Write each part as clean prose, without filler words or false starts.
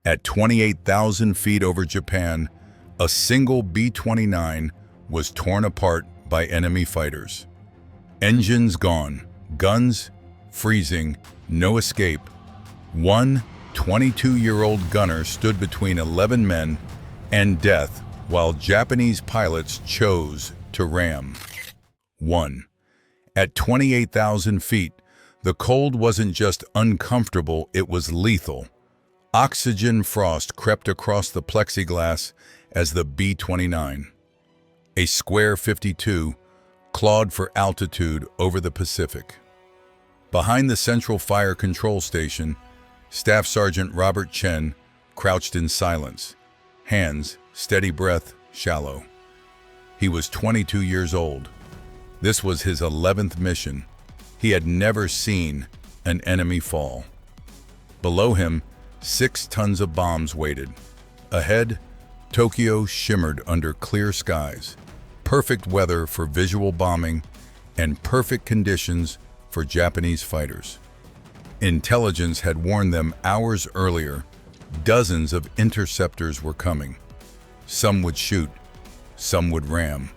At 28,000 feet over Japan, a single B-29 was torn apart by enemy fighters. Engines gone, guns freezing, no escape. One 22-year-old gunner stood between 11 men and death while Japanese pilots chose to ram. 1. At 28,000 feet, the cold wasn't just uncomfortable, it was lethal. Oxygen frost crept across the plexiglass as the B-29, a square 52, clawed for altitude over the Pacific. Behind the Central Fire Control Station, Staff Sergeant Robert Chen crouched in silence, hands, steady breath, shallow. He was 22 years old. This was his 11th mission. He had never seen an enemy fall. Below him, 6 tons of bombs waited. Ahead, Tokyo shimmered under clear skies. Perfect weather for visual bombing and perfect conditions for Japanese fighters. Intelligence had warned them hours earlier. Dozens of interceptors were coming. Some would shoot, some would ram.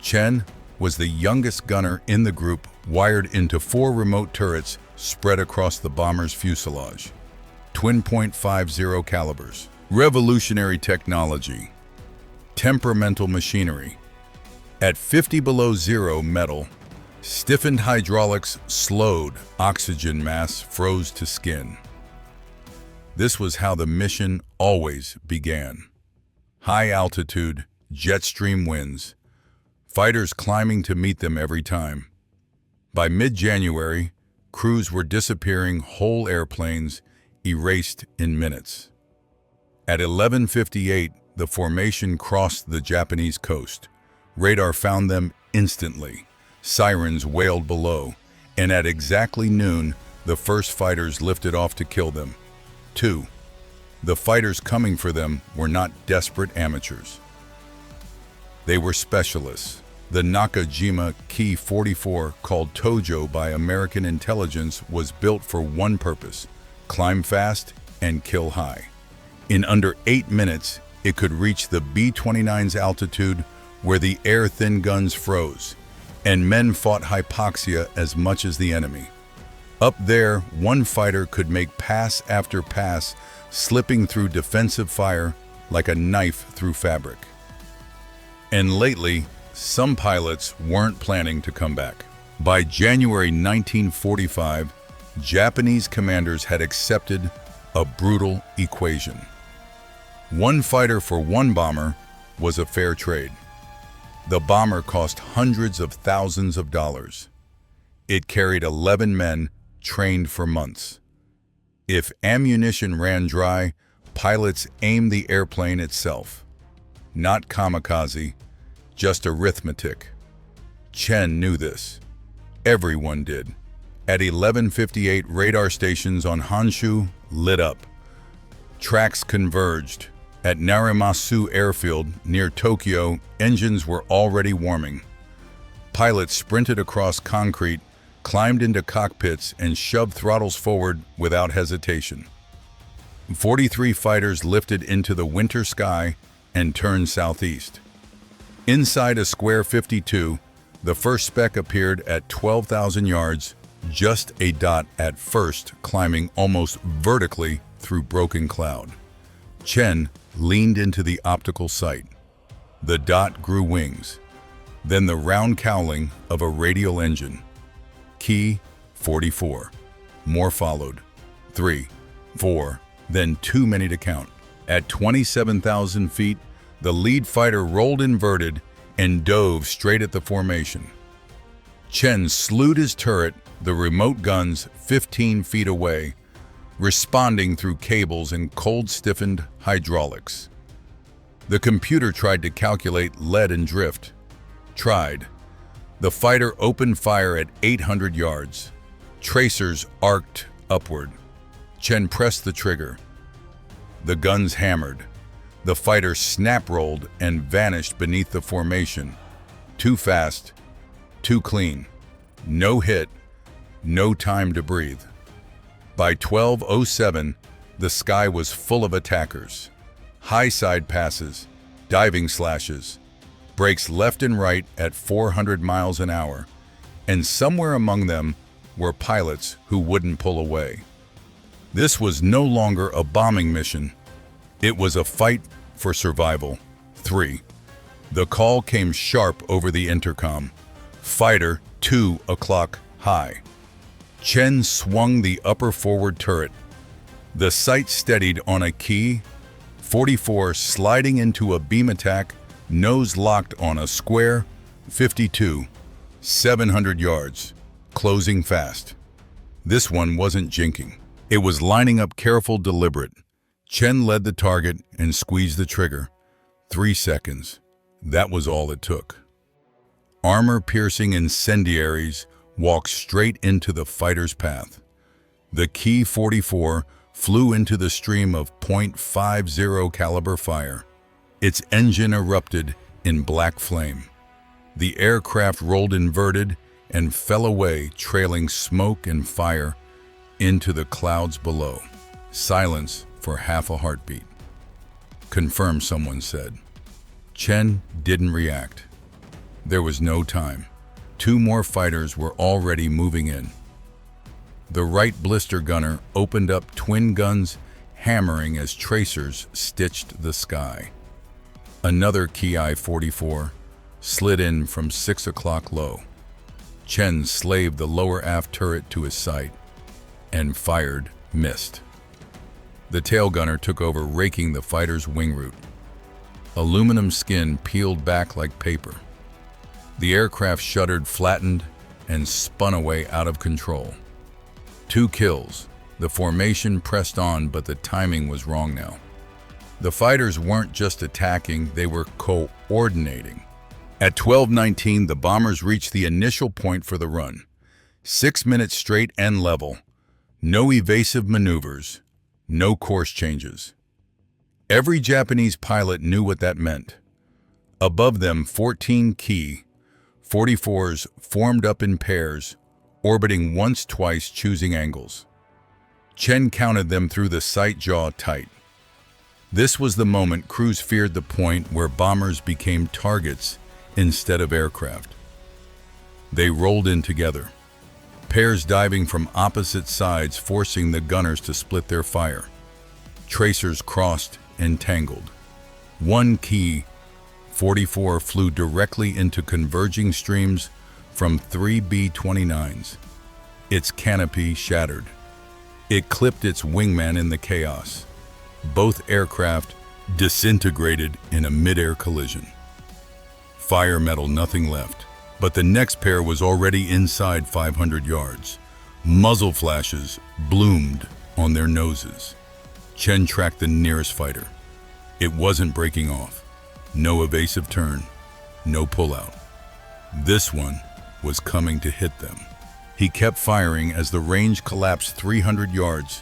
Chen was the youngest gunner in the group, wired into 4 remote turrets spread across the bomber's fuselage. Twin .50 calibers. Revolutionary technology. Temperamental machinery. At 50 below zero metal, stiffened hydraulics slowed, oxygen mass froze to skin. This was how the mission always began. High altitude, jet stream winds, fighters climbing to meet them every time. By mid-January, crews were disappearing, whole airplanes erased in minutes. At 11:58, the formation crossed the Japanese coast. Radar found them instantly. Sirens wailed below, and at exactly noon, the first fighters lifted off to kill them. 2. The fighters coming for them were not desperate amateurs. They were specialists. The Nakajima Ki-44, called Tojo by American intelligence, was built for one purpose: climb fast and kill high. In under 8 minutes, it could reach the B-29's altitude where the air-thin guns froze, and men fought hypoxia as much as the enemy. Up there, one fighter could make pass after pass, slipping through defensive fire like a knife through fabric. And lately, some pilots weren't planning to come back. By January 1945, Japanese commanders had accepted a brutal equation. One fighter for one bomber was a fair trade. The bomber cost hundreds of thousands of dollars. It carried 11 men trained for months. If ammunition ran dry, pilots aimed the airplane itself. Not kamikaze, just arithmetic. Chen knew this. Everyone did. At 11:58, radar stations on Honshu lit up. Tracks converged. At Narimasu Airfield, near Tokyo, engines were already warming. Pilots sprinted across concrete, climbed into cockpits, and shoved throttles forward without hesitation. 43 fighters lifted into the winter sky and turned southeast. Inside a square 52, the first speck appeared at 12,000 yards, just a dot at first, climbing almost vertically through broken cloud. Chen leaned into the optical sight. The dot grew wings, then the round cowling of a radial engine. Key 44. More followed. 3, 4, then too many to count. At 27,000 feet, the lead fighter rolled inverted and dove straight at the formation. Chen slewed his turret, the remote guns 15 feet away, responding through cables and cold-stiffened hydraulics. The computer tried to calculate lead and drift. Tried. The fighter opened fire at 800 yards. Tracers arced upward. Chen pressed the trigger. The guns hammered. The fighter snap-rolled and vanished beneath the formation. Too fast, too clean. No hit, no time to breathe. By 12:07, the sky was full of attackers. High side passes, diving slashes, brakes left and right at 400 miles an hour, and somewhere among them were pilots who wouldn't pull away. This was no longer a bombing mission. It was a fight for survival. 3. The call came sharp over the intercom. Fighter 2 o'clock high. Chen swung the upper forward turret. The sight steadied on a key 44 sliding into a beam attack, nose locked on a square 52, 700 yards, closing fast. This one wasn't jinking. It was lining up careful, deliberate. Chen led the target and squeezed the trigger. 3 seconds. That was all it took. Armor-piercing incendiaries walked straight into the fighter's path. The Key 44 flew into the stream of .50 caliber fire. Its engine erupted in black flame. The aircraft rolled inverted and fell away, trailing smoke and fire into the clouds below. Silence for half a heartbeat. Confirmed, someone said. Chen didn't react. There was no time. 2 more fighters were already moving in. The right blister gunner opened up twin guns, hammering as tracers stitched the sky. Another Ki 44 slid in from 6 o'clock low. Chen slaved the lower aft turret to his sight and fired, missed. The tail gunner took over, raking the fighter's wing root. Aluminum skin peeled back like paper. The aircraft shuddered, flattened, and spun away out of control. 2 kills. The formation pressed on, but the timing was wrong now. The fighters weren't just attacking, they were coordinating. At 12:19, the bombers reached the initial point for the run. 6 minutes straight and level. No evasive maneuvers, no course changes. Every Japanese pilot knew what that meant. Above them, 14 Ki 44s formed up in pairs, orbiting once, twice, choosing angles. Chen counted them through the sight, jaw tight. This was the moment crews feared, the point where bombers became targets instead of aircraft. They rolled in together, pairs diving from opposite sides, forcing the gunners to split their fire. Tracers crossed and tangled. 1 Ki 44 flew directly into converging streams from 3 B-29s. Its canopy shattered. It clipped its wingman in the chaos. Both aircraft disintegrated in a mid-air collision. Fire metal, nothing left. But the next pair was already inside 500 yards. Muzzle flashes bloomed on their noses. Chen tracked the nearest fighter. It wasn't breaking off. No evasive turn, no pullout. This one was coming to hit them. He kept firing as the range collapsed 300 yards,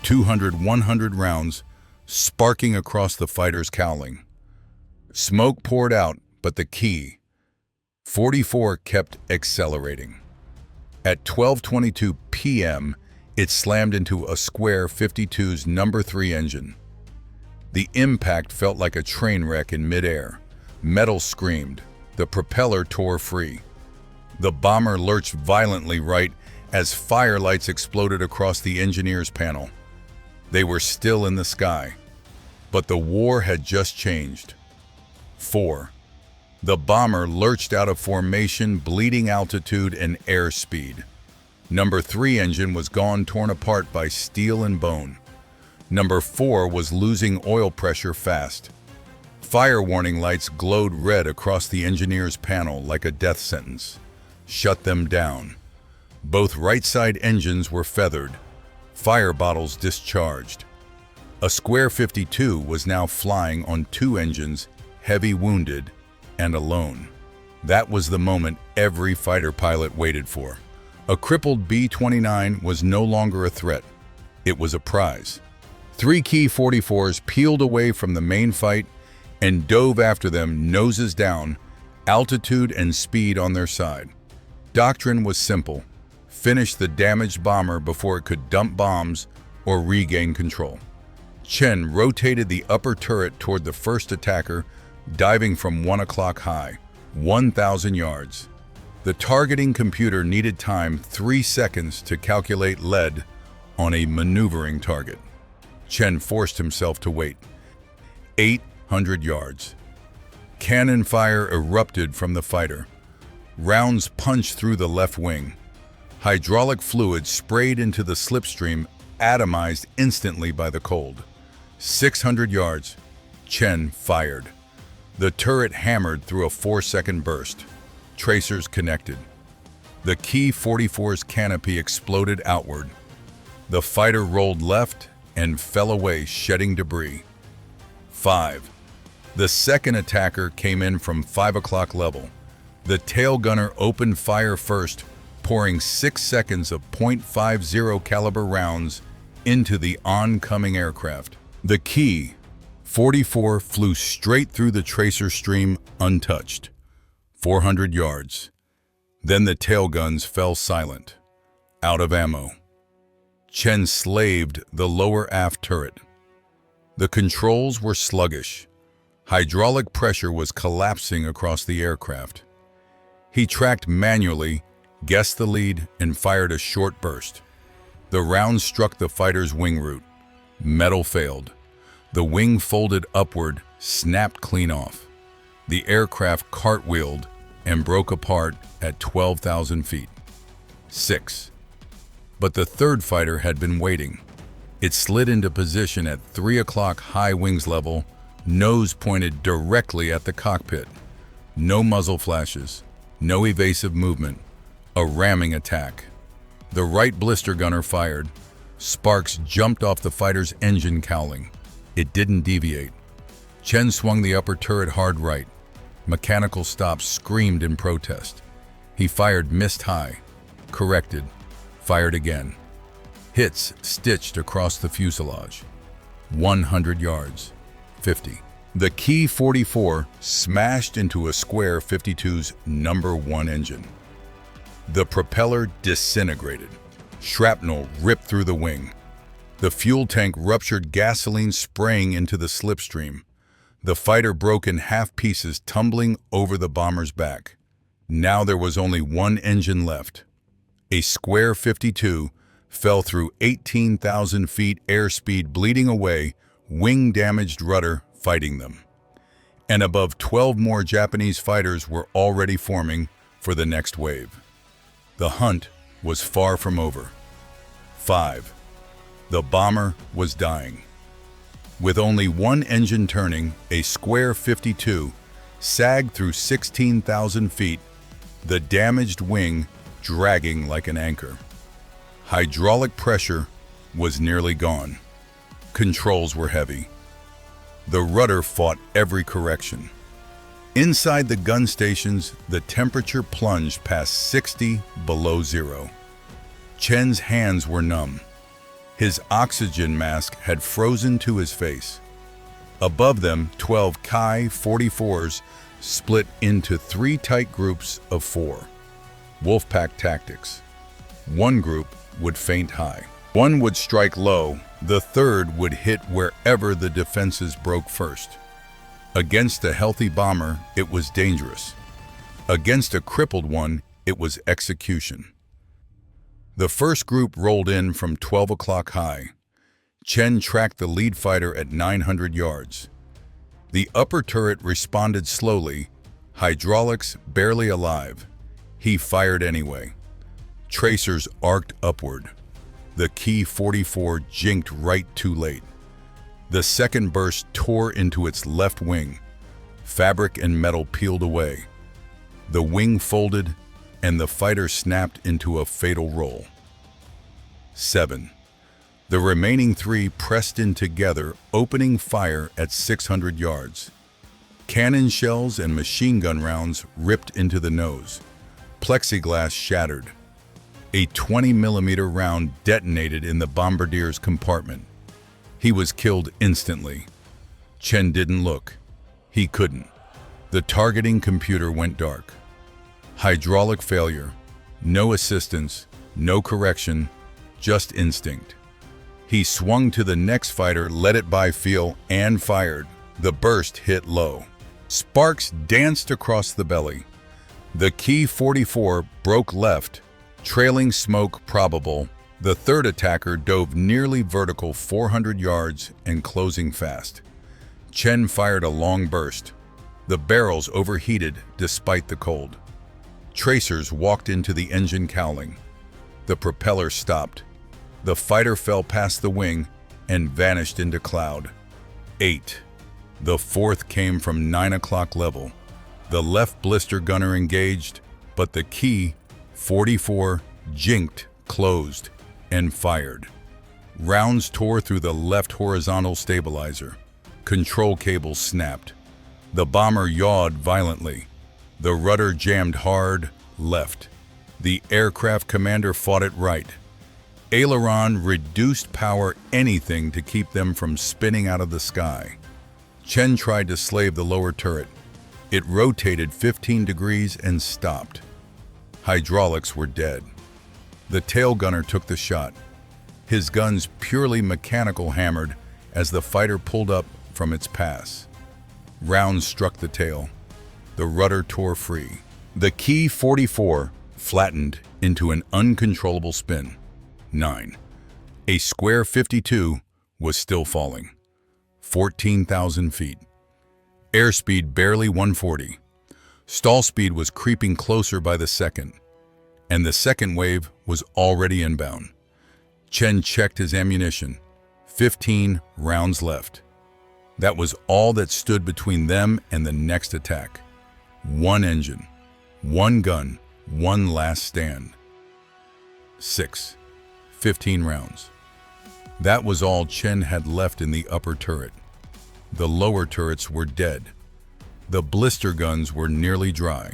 200, 100 rounds sparking across the fighter's cowling. Smoke poured out, but the Ki 44 kept accelerating. At 12:22 p.m., it slammed into a square 52's number 3 engine. The impact felt like a train wreck in midair. Metal screamed. The propeller tore free. The bomber lurched violently right as firelights exploded across the engineer's panel. They were still in the sky, but the war had just changed. 4. The bomber lurched out of formation, bleeding altitude and airspeed. Number 3 engine was gone, torn apart by steel and bone. Number 4 was losing oil pressure fast. Fire warning lights glowed red across the engineer's panel like a death sentence. Shut them down. Both right side engines were feathered. Fire bottles discharged. A square 52 was now flying on 2 engines, heavy wounded and alone. That was the moment every fighter pilot waited for. A crippled B-29 was no longer a threat. It was a prize. 3 Ki 44s peeled away from the main fight and dove after them, noses down, altitude and speed on their side. Doctrine was simple: finish the damaged bomber before it could dump bombs or regain control. Chen rotated the upper turret toward the first attacker, diving from 1 o'clock high, 1,000 yards. The targeting computer needed time 3 seconds to calculate lead on a maneuvering target. Chen forced himself to wait. 800 yards. Cannon fire erupted from the fighter. Rounds punched through the left wing. Hydraulic fluid sprayed into the slipstream, atomized instantly by the cold. 600 yards. Chen fired. The turret hammered through a 4-second burst. Tracers connected. The Ki-44's canopy exploded outward. The fighter rolled left and fell away, shedding debris. 5. The second attacker came in from 5 o'clock level. The tail gunner opened fire first, pouring 6 seconds of .50 caliber rounds into the oncoming aircraft. The Ki-44 flew straight through the tracer stream untouched. 400 yards. Then the tail guns fell silent, out of ammo. Chen slaved the lower aft turret. The controls were sluggish. Hydraulic pressure was collapsing across the aircraft. He tracked manually, guessed the lead, and fired a short burst. The round struck the fighter's wing root. Metal failed. The wing folded upward, snapped clean off. The aircraft cartwheeled and broke apart at 12,000 feet. 6. But the third fighter had been waiting. It slid into position at 3 o'clock high wings level, nose pointed directly at the cockpit. No muzzle flashes, no evasive movement, a ramming attack. The right blister gunner fired. Sparks jumped off the fighter's engine cowling. It didn't deviate. Chen swung the upper turret hard right. Mechanical stops screamed in protest. He fired missed high, corrected, fired again. Hits stitched across the fuselage. 100 yards. 50. The Ki-44 smashed into a Square 52's number 1 engine. The propeller disintegrated. Shrapnel ripped through the wing. The fuel tank ruptured, gasoline spraying into the slipstream. The fighter broke in half pieces, tumbling over the bomber's back. Now there was only one engine left. A Square 52 fell through 18,000 feet airspeed, bleeding away, wing-damaged rudder fighting them. And above 12 more Japanese fighters were already forming for the next wave. The hunt was far from over. 5. The bomber was dying. With only one engine turning, a Square 52 sagged through 16,000 feet, the damaged wing dragging like an anchor. Hydraulic pressure was nearly gone. Controls were heavy. The rudder fought every correction. Inside the gun stations, the temperature plunged past 60 below zero. Chen's hands were numb. His oxygen mask had frozen to his face. Above them, 12 Ki-44s split into 3 tight groups of 4. Wolfpack tactics. One group would feint high. One would strike low. The third would hit wherever the defenses broke first. Against a healthy bomber, it was dangerous. Against a crippled one, it was execution. The first group rolled in from 12 o'clock high. Chen tracked the lead fighter at 900 yards. The upper turret responded slowly, hydraulics barely alive. He fired anyway. Tracers arced upward. The Ki-44 jinked right too late. The second burst tore into its left wing. Fabric and metal peeled away. The wing folded, and the fighter snapped into a fatal roll. 7. The remaining 3 pressed in together, opening fire at 600 yards. Cannon shells and machine gun rounds ripped into the nose. Plexiglass shattered. A 20-millimeter round detonated in the bombardier's compartment. He was killed instantly. Chen didn't look. He couldn't. The targeting computer went dark. Hydraulic failure. No assistance, no correction, just instinct. He swung to the next fighter, let it by feel, and fired. The burst hit low. Sparks danced across the belly. The Key 44 broke left, trailing smoke probable. The third attacker dove nearly vertical 400 yards and closing fast. Chen fired a long burst. The barrels overheated despite the cold. Tracers walked into the engine cowling. The propeller stopped. The fighter fell past the wing and vanished into cloud. 8. The fourth came from 9 o'clock level. The left blister gunner engaged, but the Key 44 jinked, closed, and fired. Rounds tore through the left horizontal stabilizer. Control cables snapped. The bomber yawed violently. The rudder jammed hard, left. The aircraft commander fought it right. Aileron reduced power anything to keep them from spinning out of the sky. Chen tried to slave the lower turret. It rotated 15 degrees and stopped. Hydraulics were dead. The tail gunner took the shot. His guns purely mechanical hammered as the fighter pulled up from its pass. Rounds struck the tail. The rudder tore free. The Key 44 flattened into an uncontrollable spin. 9. A square 52 was still falling. 14,000 feet. Airspeed barely 140. Stall speed was creeping closer by the second, and the second wave was already inbound. Chen checked his ammunition. 15 rounds left. That was all that stood between them and the next attack. One engine, one gun, one last stand. 6. 15 rounds. That was all Chen had left in the upper turret. The lower turrets were dead. The blister guns were nearly dry.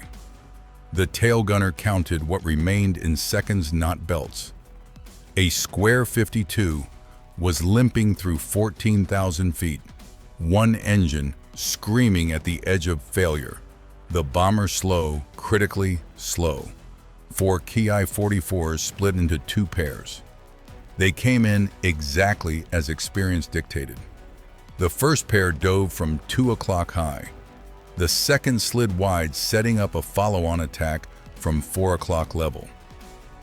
The tail gunner counted what remained in seconds, not belts. A square 52 was limping through 14,000 feet. One engine screaming at the edge of failure. The bomber slow, critically slow. 4 Ki 44s split into 2 pairs. They came in exactly as experience dictated. The first pair dove from 2 o'clock high. The second slid wide, setting up a follow-on attack from 4 o'clock level.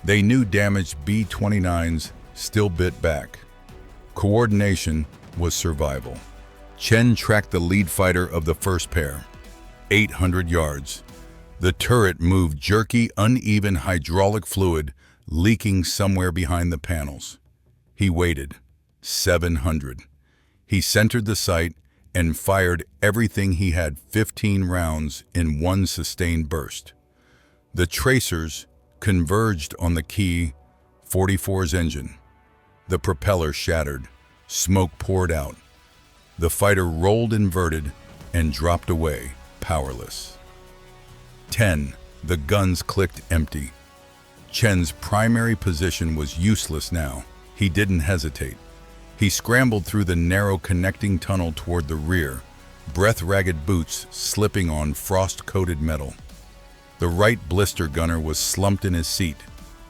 They knew damaged B-29s still bit back. Coordination was survival. Chen tracked the lead fighter of the first pair. 800 yards. The turret moved jerky, uneven hydraulic fluid leaking somewhere behind the panels. He waited. 700. He centered the sight and fired everything he had. 15 rounds in one sustained burst. The tracers converged on the Key 44's engine. The propeller shattered. Smoke poured out. The fighter rolled inverted and dropped away, powerless. 10. The guns clicked empty. Chen's primary position was useless now. He didn't hesitate. He scrambled through the narrow connecting tunnel toward the rear, breath-ragged boots slipping on frost-coated metal. The right blister gunner was slumped in his seat,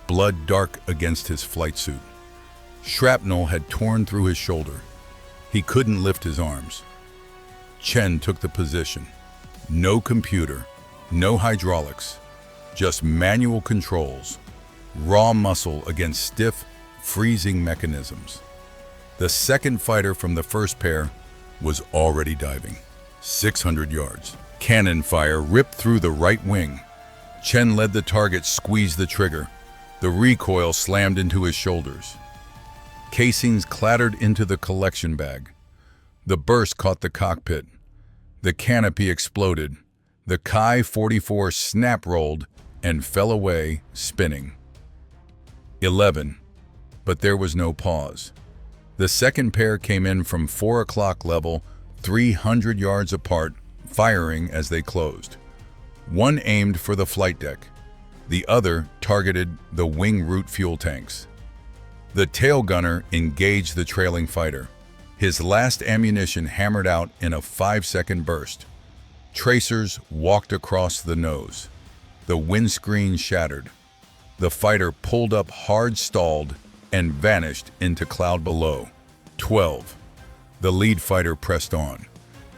blood dark against his flight suit. Shrapnel had torn through his shoulder. He couldn't lift his arms. Chen took the position. No computer, no hydraulics, just manual controls, raw muscle against stiff, freezing mechanisms. The second fighter from the first pair was already diving. 600 yards. Cannon fire ripped through the right wing. Chen led the target, squeezed the trigger. The recoil slammed into his shoulders. Casings clattered into the collection bag. The burst caught the cockpit. The canopy exploded. The Ki 44 snap-rolled and fell away, spinning. 11. But there was no pause. The second pair came in from 4 o'clock level, 300 yards apart, firing as they closed. One aimed for the flight deck. The other targeted the wing root fuel tanks. The tail gunner engaged the trailing fighter. His last ammunition hammered out in a 5-second burst. Tracers walked across the nose. The windscreen shattered. The fighter pulled up hard, stalled, and vanished into cloud below. 12. The lead fighter pressed on.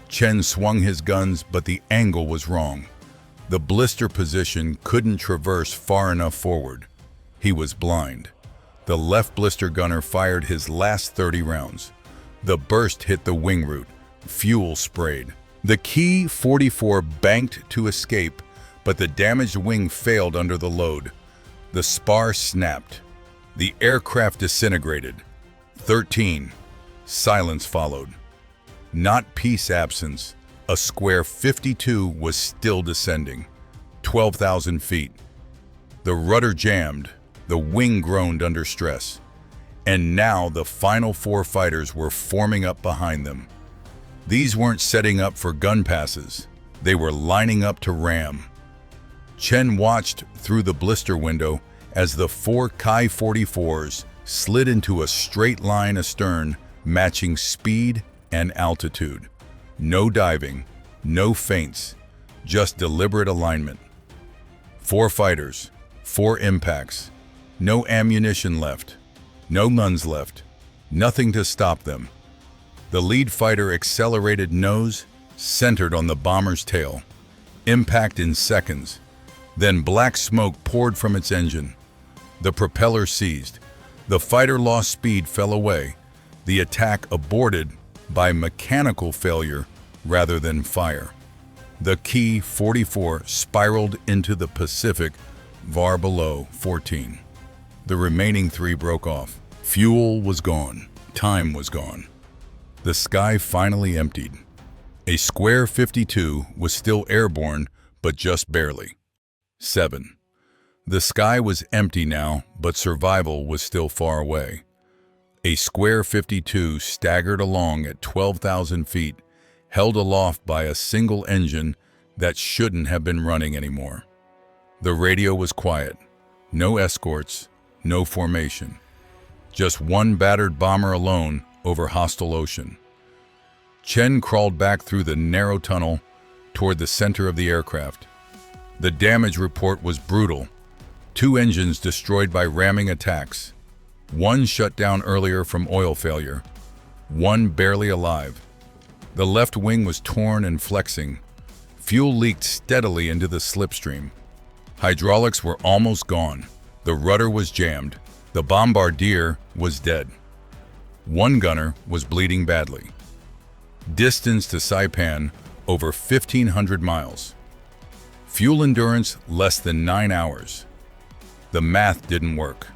Chen swung his guns, but the angle was wrong. The blister position couldn't traverse far enough forward. He was blind. The left blister gunner fired his last 30 rounds. The burst hit the wing root. Fuel sprayed. The Key 44 banked to escape, but the damaged wing failed under the load. The spar snapped. The aircraft disintegrated. 13. Silence followed. Not peace absence. A square 52 was still descending. 12,000 feet. The rudder jammed. The wing groaned under stress. And now the final 4 fighters were forming up behind them. These weren't setting up for gun passes. They were lining up to ram. Chen watched through the blister window as the 4 Ki-44s slid into a straight line astern, matching speed and altitude. No diving, no feints, just deliberate alignment. 4 fighters, 4 impacts. No ammunition left, no guns left, nothing to stop them. The lead fighter accelerated nose, centered on the bomber's tail. Impact in seconds. Then black smoke poured from its engine. The propeller seized. The fighter lost speed, fell away. The attack aborted by mechanical failure rather than fire. The Key 44 spiraled into the Pacific, far below 14. The remaining 3 broke off. Fuel was gone. Time was gone. The sky finally emptied. A square 52 was still airborne, but just barely. 7. The sky was empty now, but survival was still far away. A square 52 staggered along at 12,000 feet, held aloft by a single engine that shouldn't have been running anymore. The radio was quiet. No escorts, no formation. Just one battered bomber alone over hostile ocean. Chen crawled back through the narrow tunnel toward the center of the aircraft. The damage report was brutal. 2 engines destroyed by ramming attacks. 1 shut down earlier from oil failure. 1 barely alive. The left wing was torn and flexing. Fuel leaked steadily into the slipstream. Hydraulics were almost gone. The rudder was jammed. The bombardier was dead. 1 gunner was bleeding badly. Distance to Saipan, over 1,500 miles. Fuel endurance, less than 9 hours. The math didn't work.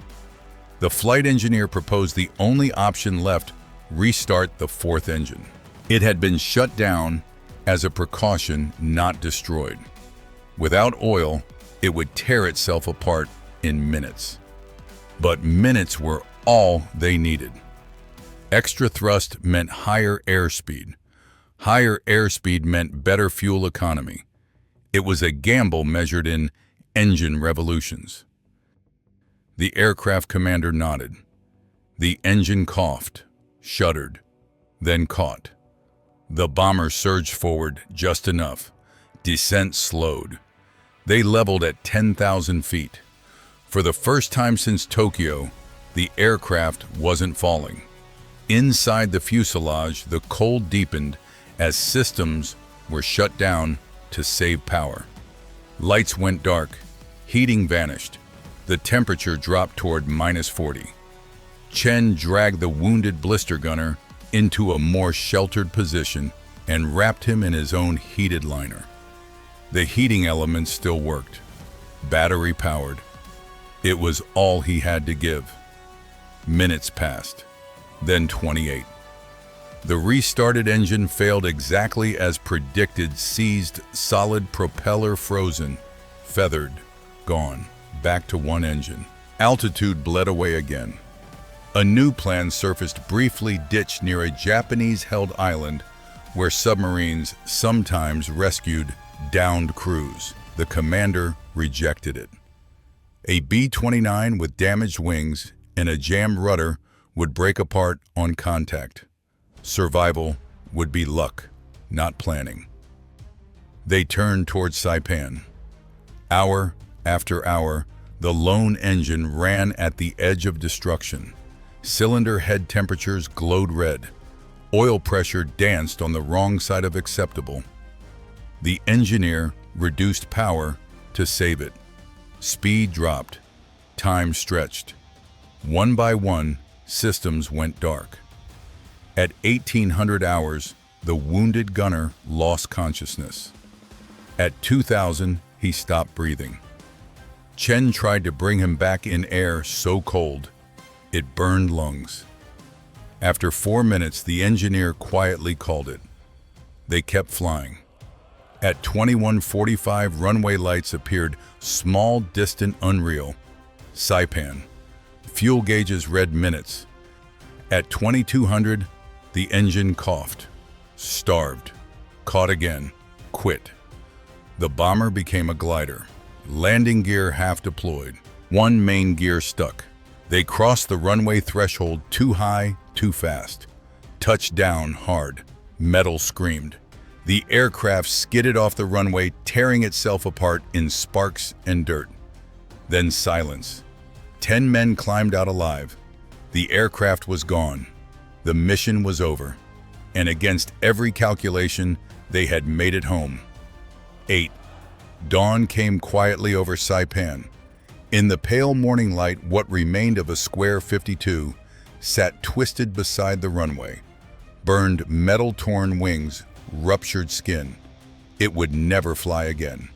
The flight engineer proposed the only option left: restart the 4th engine. It had been shut down as a precaution, not destroyed. Without oil, it would tear itself apart in minutes. But minutes were all they needed. Extra thrust meant higher airspeed. Higher airspeed meant better fuel economy. It was a gamble measured in engine revolutions. The aircraft commander nodded. The engine coughed, shuddered, then caught. The bomber surged forward just enough. Descent slowed. They leveled at 10,000 feet. For the first time since Tokyo, the aircraft wasn't falling. Inside the fuselage, the cold deepened as systems were shut down to save power. Lights went dark. Heating vanished. The temperature dropped toward -40. Chen dragged the wounded blister gunner into a more sheltered position and wrapped him in his own heated liner. The heating elements still worked. Battery powered. It was all he had to give. Minutes passed, then 28. The restarted engine failed exactly as predicted, seized, solid propeller frozen, feathered, gone, back to 1 engine. Altitude bled away again. A new plan surfaced briefly, ditched near a Japanese-held island where submarines sometimes rescued downed crews. The commander rejected it. A B-29 with damaged wings and a jammed rudder would break apart on contact. Survival would be luck, not planning. They turned towards Saipan. Hour after hour, the lone engine ran at the edge of destruction. Cylinder head temperatures glowed red. Oil pressure danced on the wrong side of acceptable. The engineer reduced power to save it. Speed dropped. Time stretched. One by one, systems went dark. At 1800 hours, the wounded gunner lost consciousness. At 2000, he stopped breathing. Chen tried to bring him back in air so cold, it burned lungs. After 4 minutes, the engineer quietly called it. They kept flying. At 21:45, runway lights appeared, small, distant, unreal. Saipan. Fuel gauges read minutes. At 2200, the engine coughed. Starved. Caught again. Quit. The bomber became a glider. Landing gear half deployed. One main gear stuck. They crossed the runway threshold too high, too fast. Touched down hard. Metal screamed. The aircraft skidded off the runway, tearing itself apart in sparks and dirt. Then silence. 10 men climbed out alive. The aircraft was gone. The mission was over. And against every calculation, they had made it home. 8. Dawn came quietly over Saipan. In the pale morning light, what remained of a square 52 sat twisted beside the runway. Burned, metal-torn wings, ruptured skin. It would never fly again.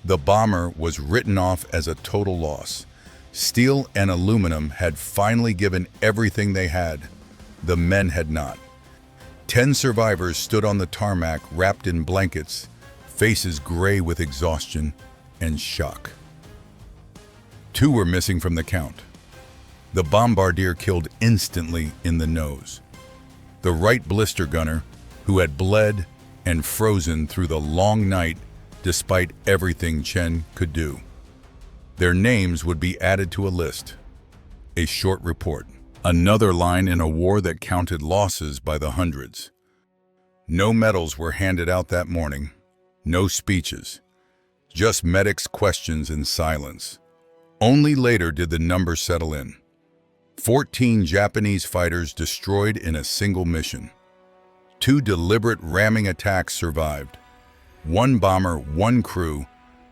The bomber was written off as a total loss. Steel and aluminum had finally given everything they had. The men had not. 10 survivors stood on the tarmac wrapped in blankets, faces gray with exhaustion and shock. 2 were missing from the count. The bombardier killed instantly in the nose. The right blister gunner, who had bled and frozen through the long night despite everything Chen could do. Their names would be added to a list. A short report. Another line in a war that counted losses by the hundreds. No medals were handed out that morning. No speeches. Just medics' questions and silence. Only later did the numbers settle in. 14 Japanese fighters destroyed in a single mission. 2 deliberate ramming attacks survived. 1 bomber, 1 crew,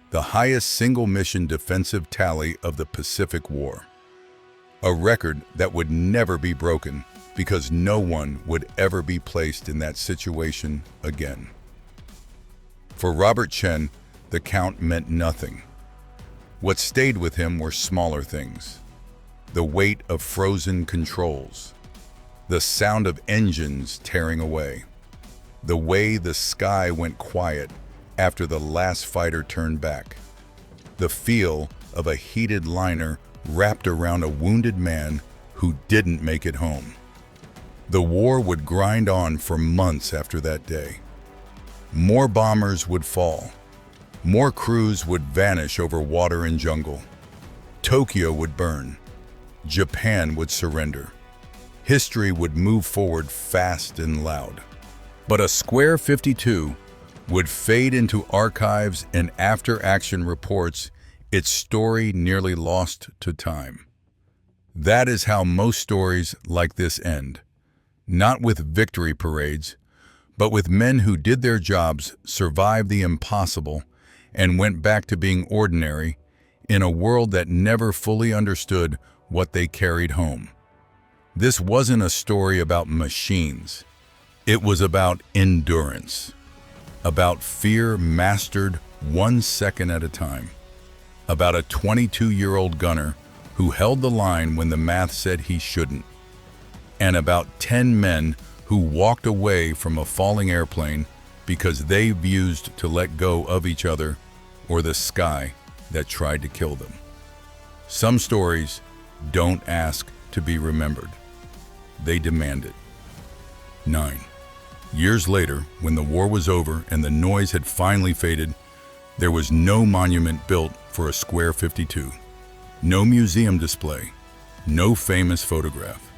the highest single mission defensive tally of the Pacific War. A record that would never be broken because no one would ever be placed in that situation again. For Robert Chen, the count meant nothing. What stayed with him were smaller things. The weight of frozen controls. The sound of engines tearing away. The way the sky went quiet after the last fighter turned back. The feel of a heated liner wrapped around a wounded man who didn't make it home. The war would grind on for months after that day. More bombers would fall. More crews would vanish over water and jungle. Tokyo would burn. Japan would surrender. History would move forward fast and loud. But a square 52 would fade into archives and after-action reports, its story nearly lost to time. That is how most stories like this end. Not with victory parades, but with men who did their jobs, survived the impossible, and went back to being ordinary in a world that never fully understood what they carried home. This wasn't a story about machines. It was about endurance, about fear mastered 1 second at a time, about a 22-year-old gunner who held the line when the math said he shouldn't, and about 10 men who walked away from a falling airplane because they refused to let go of each other or the sky that tried to kill them. Some stories don't ask to be remembered. They demand it. 9. Years later, when the war was over and the noise had finally faded, there was no monument built for a square 52. No museum display. No famous photograph.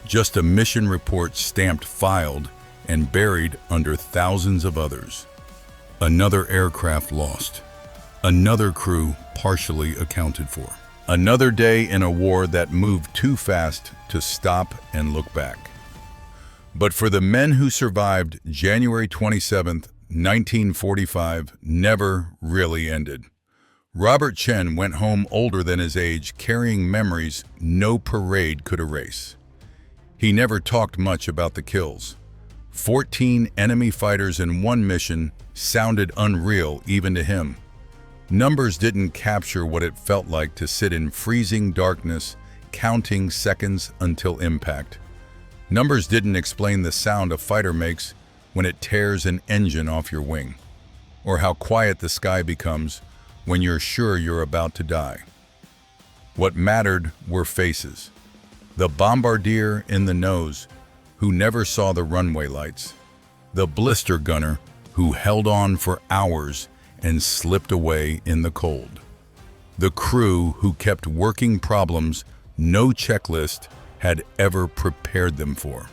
Just a mission report stamped, filed, and buried under thousands of others. Another aircraft lost. Another crew partially accounted for. Another day in a war that moved too fast to stop and look back. But for the men who survived, January 27, 1945 never really ended. Robert Chen went home older than his age, carrying memories no parade could erase. He never talked much about the kills. 14 enemy fighters in one mission sounded unreal even to him. Numbers didn't capture what it felt like to sit in freezing darkness, counting seconds until impact. Numbers didn't explain the sound a fighter makes when it tears an engine off your wing, or how quiet the sky becomes when you're sure you're about to die. What mattered were faces. The bombardier in the nose, who never saw the runway lights. The blister gunner, who held on for hours and slipped away in the cold. The crew who kept working problems no checklist had ever prepared them for.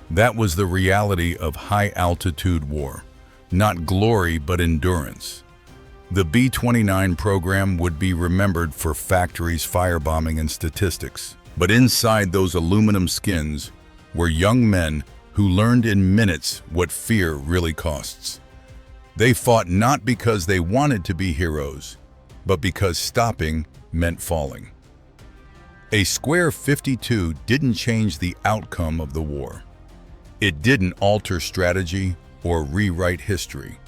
That was the reality of high-altitude war, not glory but endurance. The B-29 program would be remembered for factories, firebombing, and statistics. But inside those aluminum skins were young men who learned in minutes what fear really costs. They fought not because they wanted to be heroes, but because stopping meant falling. A square 52 didn't change the outcome of the war. It didn't alter strategy or rewrite history.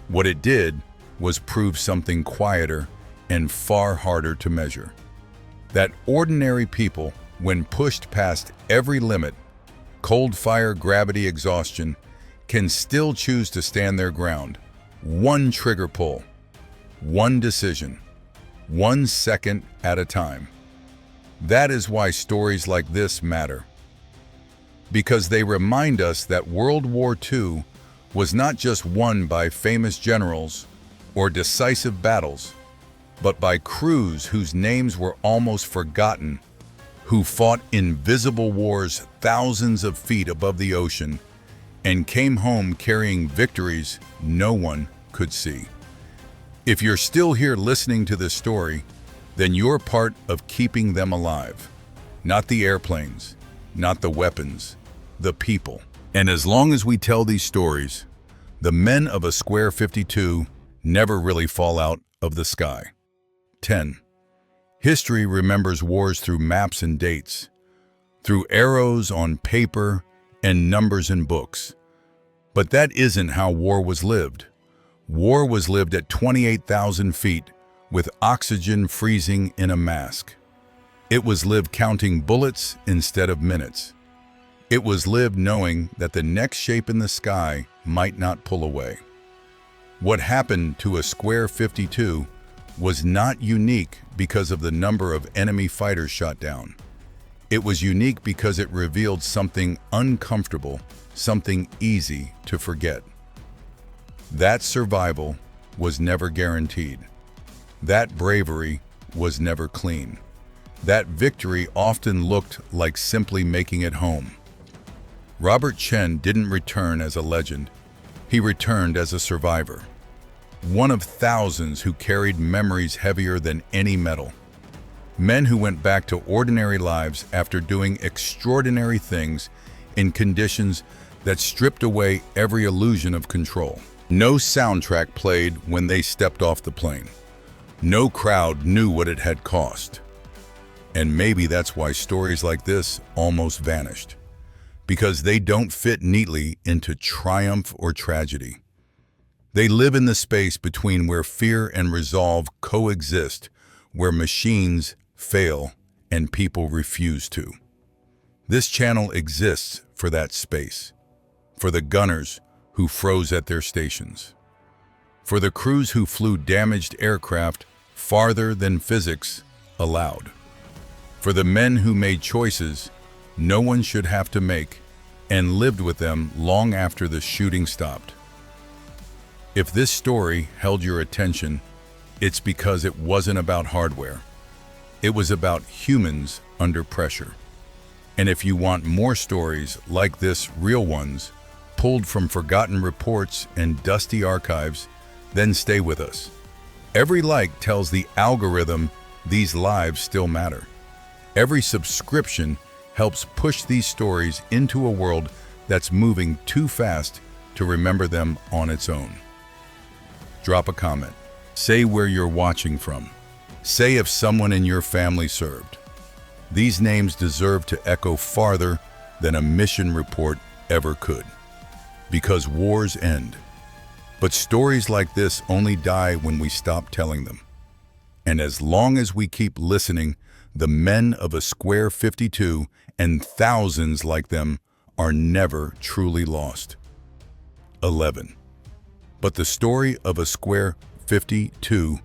What it did was prove something quieter and far harder to measure. That ordinary people, when pushed past every limit, cold fire, gravity, exhaustion, can still choose to stand their ground. One trigger pull, one decision, 1 second at a time. That is why stories like this matter. Because they remind us that World War II was not just won by famous generals or decisive battles, but by crews whose names were almost forgotten, who fought invisible wars thousands of feet above the ocean and came home carrying victories no one could see. If you're still here listening to this story, then you're part of keeping them alive. Not the airplanes, not the weapons, the people. And as long as we tell these stories, the men of a square 52 never really fall out of the sky. 10. History remembers wars through maps and dates, through arrows on paper and numbers in books. But that isn't how war was lived. War was lived at 28,000 feet with oxygen freezing in a mask. It was lived counting bullets instead of minutes. It was lived knowing that the next shape in the sky might not pull away. What happened to a square 52 was not unique because of the number of enemy fighters shot down. It was unique because it revealed something uncomfortable, something easy to forget. That survival was never guaranteed. That bravery was never clean. That victory often looked like simply making it home. Robert Chen didn't return as a legend. He returned as a survivor. One of thousands who carried memories heavier than any medal. Men who went back to ordinary lives after doing extraordinary things in conditions that stripped away every illusion of control. No soundtrack played when they stepped off the plane. No crowd knew what it had cost. And maybe that's why stories like this almost vanished. Because they don't fit neatly into triumph or tragedy. They live in the space between where fear and resolve coexist, where machines fail and people refuse to. This channel exists for that space, for the gunners who froze at their stations, for the crews who flew damaged aircraft farther than physics allowed, for the men who made choices no one should have to make and lived with them long after the shooting stopped. If this story held your attention, it's because it wasn't about hardware. It was about humans under pressure. And if you want more stories like this, real ones, pulled from forgotten reports and dusty archives, then stay with us. Every like tells the algorithm these lives still matter. Every subscription helps push these stories into a world that's moving too fast to remember them on its own. Drop a comment. Say where you're watching from. Say if someone in your family served. These names deserve to echo farther than a mission report ever could. Because wars end. But stories like this only die when we stop telling them. And as long as we keep listening, the men of a Square 52 and thousands like them are never truly lost. 11. But the story of a Square 52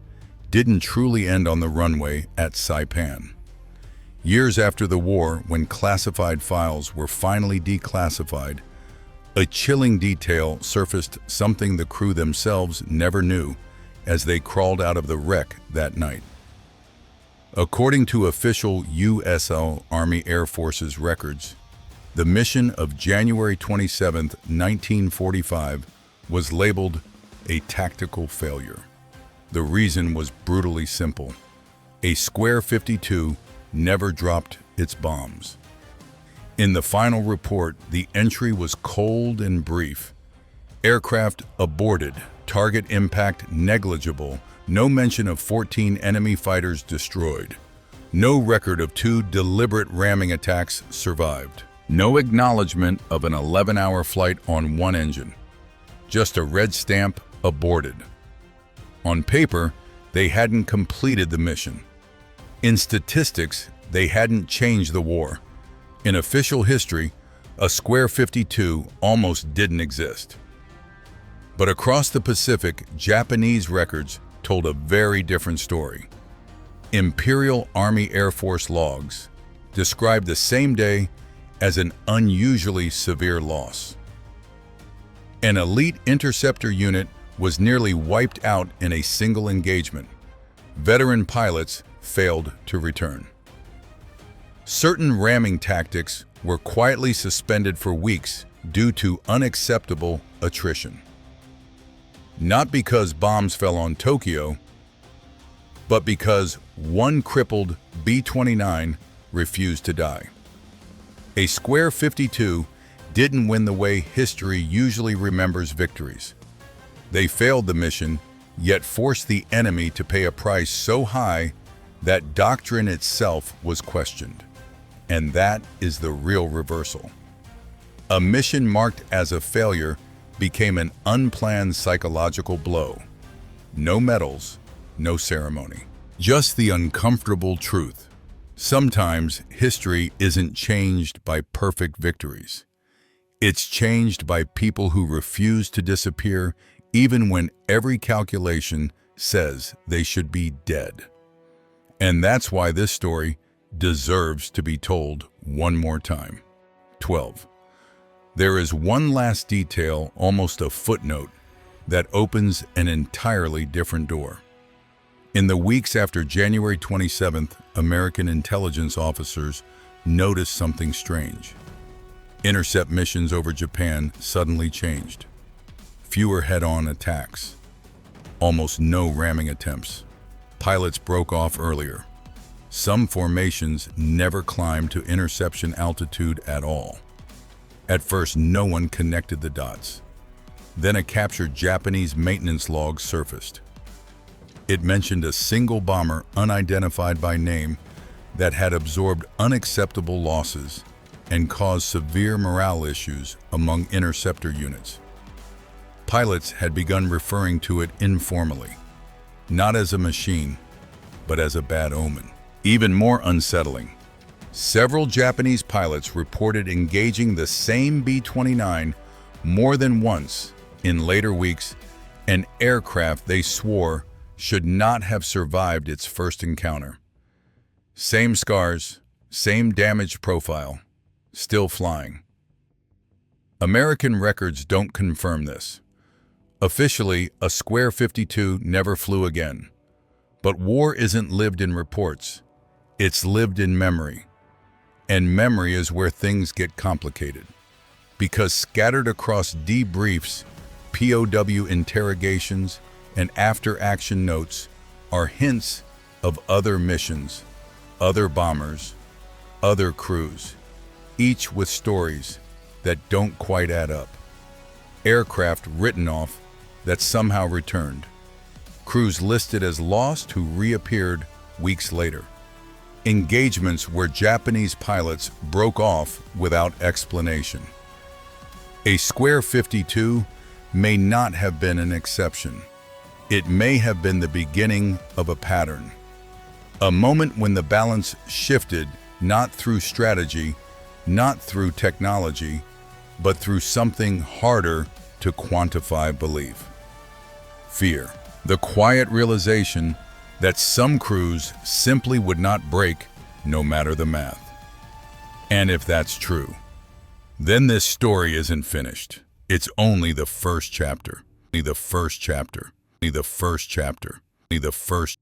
didn't truly end on the runway at Saipan. Years after the war, when classified files were finally declassified, a chilling detail surfaced, something the crew themselves never knew as they crawled out of the wreck that night. According to official USL Army Air Forces records, the mission of January 27, 1945 was labeled a tactical failure. The reason was brutally simple. A Square 52 never dropped its bombs. In the final report, the entry was cold and brief. Aircraft aborted, target impact negligible, no mention of 14 enemy fighters destroyed. No record of 2 deliberate ramming attacks survived. No acknowledgement of an 11-hour flight on one engine. Just a red stamp, aborted. On paper, they hadn't completed the mission. In statistics, they hadn't changed the war. In official history, a Square 52 almost didn't exist. But across the Pacific, Japanese records told a very different story. Imperial Army Air Force logs described the same day as an unusually severe loss. An elite interceptor unit was nearly wiped out in a single engagement. Veteran pilots failed to return. Certain ramming tactics were quietly suspended for weeks due to unacceptable attrition. Not because bombs fell on Tokyo, but because one crippled B-29 refused to die. A Square 52 didn't win the way history usually remembers victories. They failed the mission, yet forced the enemy to pay a price so high that doctrine itself was questioned. And that is the real reversal. A mission marked as a failure became an unplanned psychological blow. No medals, no ceremony. Just the uncomfortable truth. Sometimes history isn't changed by perfect victories. It's changed by people who refuse to disappear even when every calculation says they should be dead. And that's why this story deserves to be told one more time. 12. There is one last detail, almost a footnote, that opens an entirely different door. In the weeks after January 27th, American intelligence officers noticed something strange. Intercept missions over Japan suddenly changed. Fewer head-on attacks. Almost no ramming attempts. Pilots broke off earlier. Some formations never climbed to interception altitude at all. At first, no one connected the dots. Then a captured Japanese maintenance log surfaced. It mentioned a single bomber unidentified by name that had absorbed unacceptable losses and caused severe morale issues among interceptor units. Pilots had begun referring to it informally, not as a machine, but as a bad omen. Even more unsettling, several Japanese pilots reported engaging the same B-29 more than once in later weeks, an aircraft they swore should not have survived its first encounter. Same scars, same damage profile, still flying. American records don't confirm this. Officially, a Square 52 never flew again. But war isn't lived in reports. It's lived in memory. And memory is where things get complicated. Because scattered across debriefs, POW interrogations, and after-action notes are hints of other missions, other bombers, other crews, each with stories that don't quite add up. Aircraft written off that somehow returned. Crews listed as lost who reappeared weeks later. Engagements where Japanese pilots broke off without explanation. A Square 52 may not have been an exception. It may have been the beginning of a pattern. A moment when the balance shifted not through strategy, not through technology, but through something harder to quantify belief. Fear. The quiet realization that some crews simply would not break no matter the math. And if that's true, then this story isn't finished. It's only the first chapter. The first chapter. The first chapter. The first